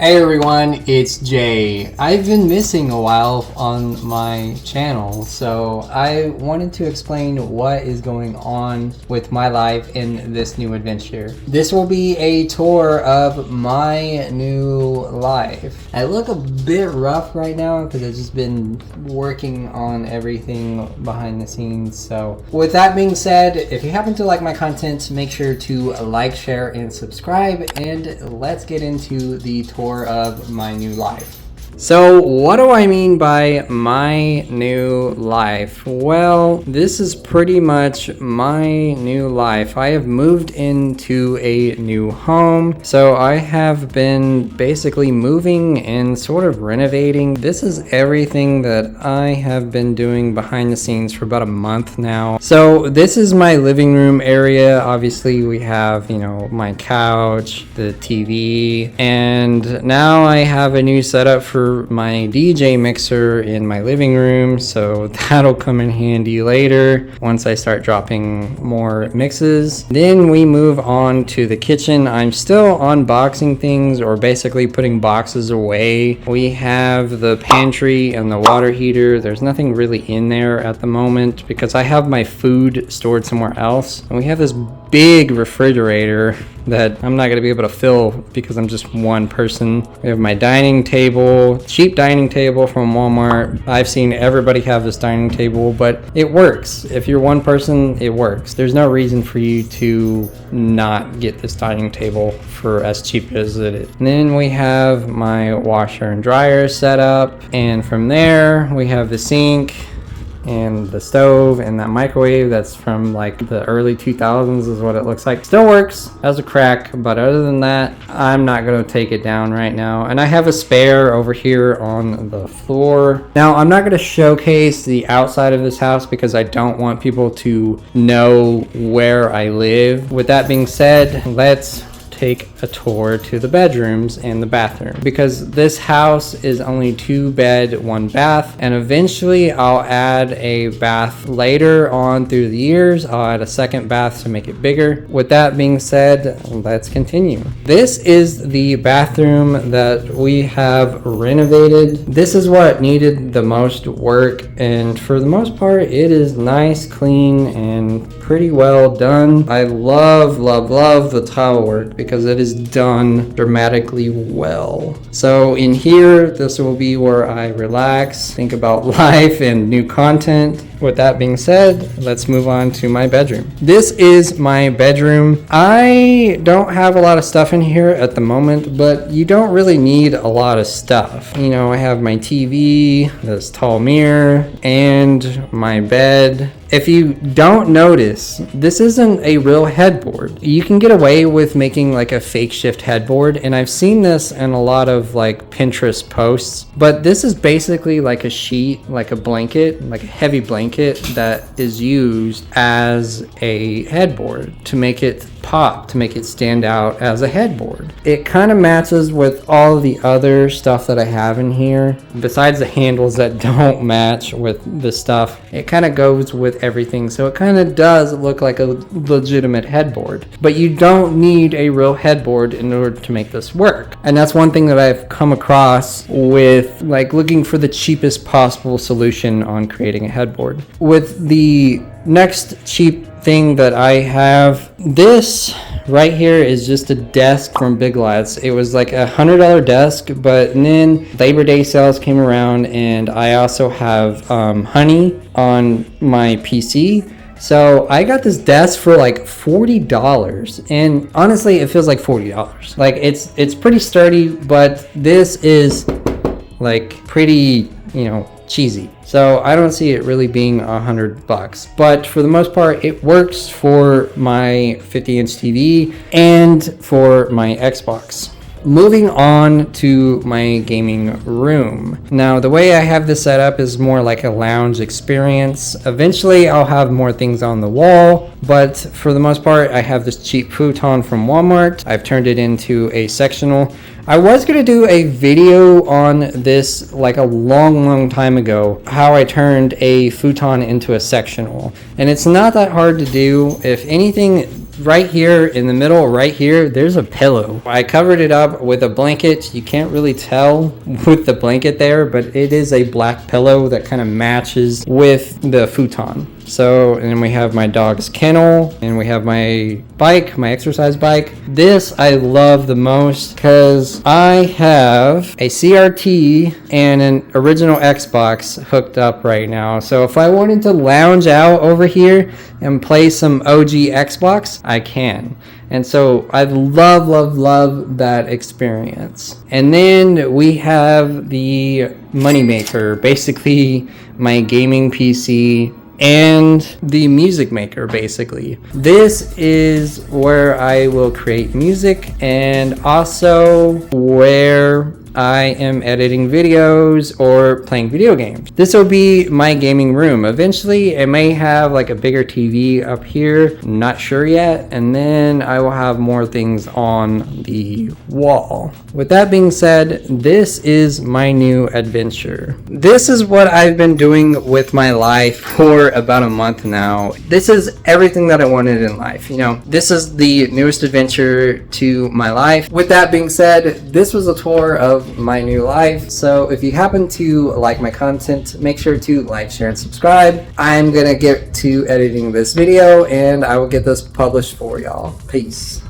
Hey everyone, it's Jay. I've been missing a while on my channel, so I wanted to explain what is going on with my life in this new adventure. This will be a tour of my new life. I look a bit rough right now because I've just been working on everything behind the scenes. So with that being said, if you happen to like my content, make sure to like, share, and subscribe, and let's get into the tour of my new life. So what do I mean by my new life? Well, this is pretty much my new life. I have moved into a new home. So I have been basically moving and sort of renovating. This is everything that I have been doing behind the scenes for about a month now. So this is my living room area. Obviously we have, my couch, the TV, and now I have a new setup for my DJ mixer in my living room, so that'll come in handy later once I start dropping more mixes. Then we move on to the kitchen. I'm still unboxing things, or basically putting boxes away. We have the pantry and the water heater. There's nothing really in there at the moment because I have my food stored somewhere else, and we have this big refrigerator that I'm not going to be able to fill because I'm just one person. We have my dining table, cheap dining table from Walmart. I've seen everybody have this dining table, but it works. If you're one person, it works. There's no reason for you to not get this dining table for as cheap as it is. And then we have my washer and dryer set up, and from there we have the sink and the stove and that microwave that's from like the early 2000s is what it looks like. Still works, has a crack, but other than that, I'm not going to take it down right now. And I have a spare over here on the floor. Now, I'm not going to showcase the outside of this house because I don't want people to know where I live. With that being said, let's take a tour to the bedrooms and the bathroom, because this house is only 2 bed, 1 bath, and eventually I'll add a bath later on through the years. I'll add a second bath to make it bigger. With that being said, let's continue. This is the bathroom that we have renovated. This is what needed the most work, and for the most part it is nice, clean, and pretty well done. I love the tile work because it is done dramatically well. So in here, this will be where I relax, think about life and new content. With that being said, let's move on to my bedroom. This is my bedroom. I don't have a lot of stuff in here at the moment, but you don't really need a lot of stuff. I have my TV, this tall mirror, and my bed. If you don't notice, this isn't a real headboard. You can get away with making like a fake shift headboard, and I've seen this in a lot of like Pinterest posts, but this is basically like a sheet, like a blanket, like a heavy blanket that is used as a headboard to make it pop, to make it stand out as a headboard. It kind of matches with all the other stuff that I have in here. Besides the handles that don't match with the stuff, it kind of goes with everything, so it kind of does look like a legitimate headboard. But you don't need a real headboard in order to make this work. And that's one thing that I've come across with like looking for the cheapest possible solution on creating a headboard. With the next cheap thing that I have, this right here is just a desk from Big Lots. It was like $100 desk, but then Labor Day sales came around, and I also have Honey on my PC. So I got this desk for like $40, and honestly it feels like $40. Like it's pretty sturdy, but this is like pretty, cheesy. So I don't see it really being $100, but for the most part it works for my 50-inch TV and for my Xbox. Moving on to my gaming room. Now, the way I have this set up is more like a lounge experience. Eventually, I'll have more things on the wall, but for the most part, I have this cheap futon from Walmart. I've turned it into a sectional. I was going to do a video on this like a long time ago, how I turned a futon into a sectional. And it's not that hard to do. If anything, right here in the middle, right here, there's a pillow. I covered it up with a blanket. You can't really tell with the blanket there, but it is a black pillow that kind of matches with the futon. So, and then we have my dog's kennel, and we have my bike, my exercise bike. This I love the most because I have a CRT and an original Xbox hooked up right now. So if I wanted to lounge out over here and play some OG Xbox, I can. And so I love that experience. And then we have the moneymaker, basically my gaming PC and the music maker. Basically, this is where I will create music and also where I am editing videos or playing video games. This will be my gaming room. Eventually it may have like a bigger TV up here, not sure yet, and then I will have more things on the wall. With that being said, this is my new adventure. This is what I've been doing with my life for about a month now. This is everything that I wanted in life. You know, this is the newest adventure to my life. With that being said, this was a tour of my new life. So if you happen to like my content, make sure to like, share, and subscribe. I'm gonna get to editing this video and I will get this published for y'all. Peace.